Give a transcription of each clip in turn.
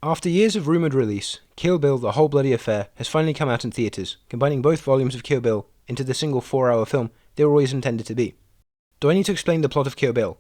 After years of rumoured release, Kill Bill The Whole Bloody Affair has finally come out in theatres, combining both volumes of Kill Bill into the single 4-hour film they were always intended to be. Do I need to explain the plot of Kill Bill?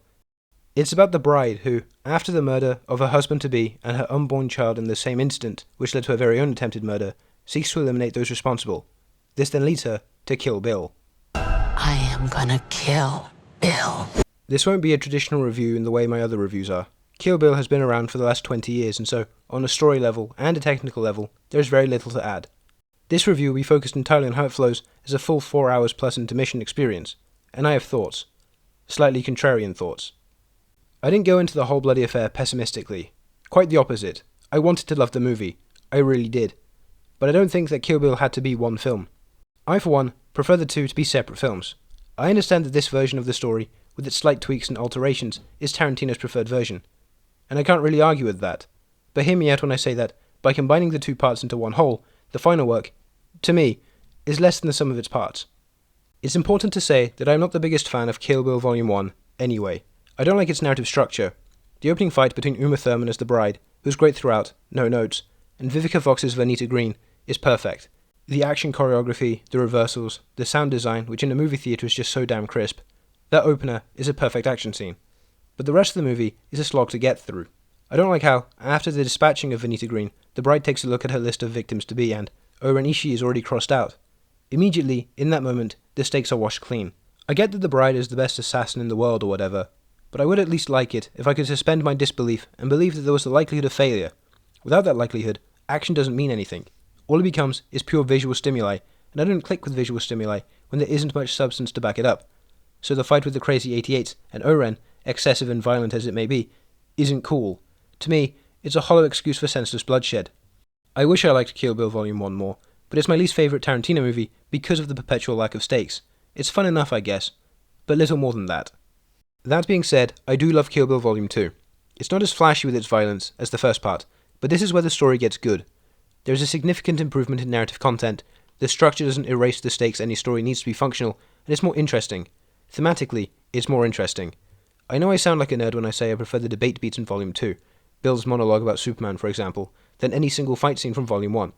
It's about the bride who, after the murder of her husband-to-be and her unborn child in the same incident, which led to her very own attempted murder, seeks to eliminate those responsible. This then leads her to kill Bill. I am gonna kill Bill. This won't be a traditional review in the way my other reviews are. Kill Bill has been around for the last 20 years, and so, on a story level and a technical level, there is very little to add. This review will be focused entirely on how it flows as a full 4 hours plus intermission experience, and I have thoughts. Slightly contrarian thoughts. I didn't go into The Whole Bloody Affair pessimistically. Quite the opposite. I wanted to love the movie. I really did. But I don't think that Kill Bill had to be one film. I, for one, prefer the two to be separate films. I understand that this version of the story, with its slight tweaks and alterations, is Tarantino's preferred version, and I can't really argue with that. But hear me out when I say that, by combining the two parts into one whole, the final work, to me, is less than the sum of its parts. It's important to say that I'm not the biggest fan of Kill Bill Volume 1, anyway. I don't like its narrative structure. The opening fight between Uma Thurman as the bride, who's great throughout, no notes, and Vivica Fox's Vernita Green, is perfect. The action choreography, the reversals, the sound design, which in a movie theatre is just so damn crisp. That opener is a perfect action scene. But the rest of the movie is a slog to get through. I don't like how, after the dispatching of Vernita Green, the bride takes a look at her list of victims-to-be and, Oren Ishii is already crossed out. Immediately, in that moment, the stakes are washed clean. I get that the bride is the best assassin in the world or whatever, but I would at least like it if I could suspend my disbelief and believe that there was the likelihood of failure. Without that likelihood, action doesn't mean anything. All it becomes is pure visual stimuli, and I don't click with visual stimuli when there isn't much substance to back it up. So the fight with the crazy 88s and Oren, excessive and violent as it may be, isn't cool. To me, it's a hollow excuse for senseless bloodshed. I wish I liked Kill Bill Volume 1 more, but it's my least favourite Tarantino movie because of the perpetual lack of stakes. It's fun enough, I guess, but little more than that. That being said, I do love Kill Bill Volume 2. It's not as flashy with its violence as the first part, but this is where the story gets good. There is a significant improvement in narrative content, the structure doesn't erase the stakes any story needs to be functional, and it's more interesting. Thematically, it's more interesting. I know I sound like a nerd when I say I prefer the debate beats in Volume 2, Bill's monologue about Superman for example, than any single fight scene from Volume 1,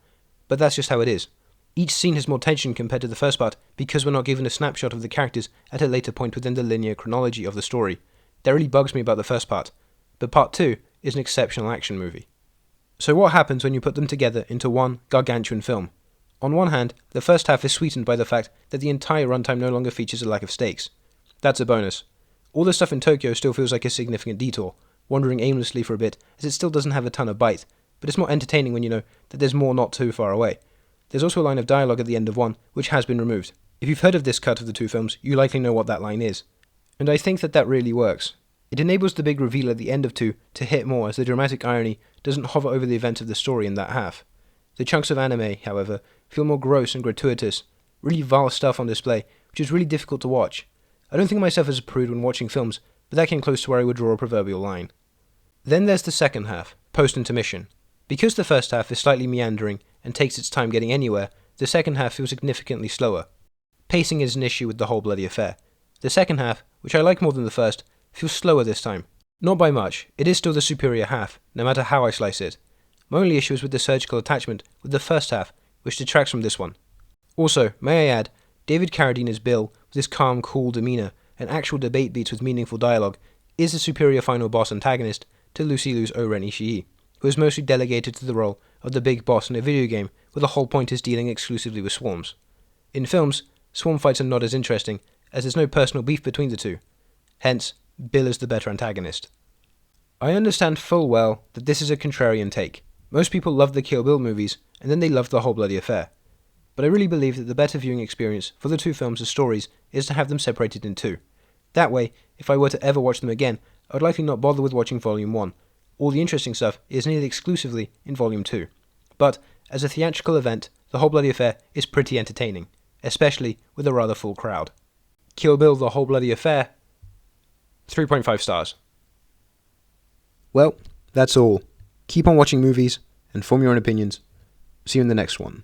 but that's just how it is. Each scene has more tension compared to the first part because we're not given a snapshot of the characters at a later point within the linear chronology of the story. That really bugs me about the first part, but Part 2 is an exceptional action movie. So what happens when you put them together into one gargantuan film? On one hand, the first half is sweetened by the fact that the entire runtime no longer features a lack of stakes. That's a bonus. All the stuff in Tokyo still feels like a significant detour, wandering aimlessly for a bit as it still doesn't have a ton of bite, but it's more entertaining when you know that there's more not too far away. There's also a line of dialogue at the end of one, which has been removed. If you've heard of this cut of the two films, you likely know what that line is. And I think that really works. It enables the big reveal at the end of 2 to hit more as the dramatic irony doesn't hover over the events of the story in that half. The chunks of anime, however, feel more gross and gratuitous, really vile stuff on display, which is really difficult to watch. I don't think of myself as a prude when watching films, but that came close to where I would draw a proverbial line. Then there's the second half, post-intermission. Because the first half is slightly meandering and takes its time getting anywhere, the second half feels significantly slower. Pacing is an issue with The Whole Bloody Affair. The second half, which I like more than the first, feels slower this time. Not by much, it is still the superior half, no matter how I slice it. My only issue is with the surgical attachment with the first half, which detracts from this one. Also, may I add, David Carradine's Bill, with his calm, cool demeanour and actual debate beats with meaningful dialogue, is a superior final boss antagonist to Lucy Liu's Oren Ishii, who is mostly delegated to the role of the big boss in a video game where the whole point is dealing exclusively with swarms. In films, swarm fights are not as interesting, as there's no personal beef between the two. Hence, Bill is the better antagonist. I understand full well that this is a contrarian take. Most people love the Kill Bill movies, and then they love The Whole Bloody Affair. But I really believe that the better viewing experience for the two films as stories is to have them separated in two. That way, if I were to ever watch them again, I would likely not bother with watching Volume 1. All the interesting stuff is nearly exclusively in Volume 2. But, as a theatrical event, The Whole Bloody Affair is pretty entertaining, especially with a rather full crowd. Kill Bill The Whole Bloody Affair, 3.5 stars. Well, that's all. Keep on watching movies, and form your own opinions. See you in the next one.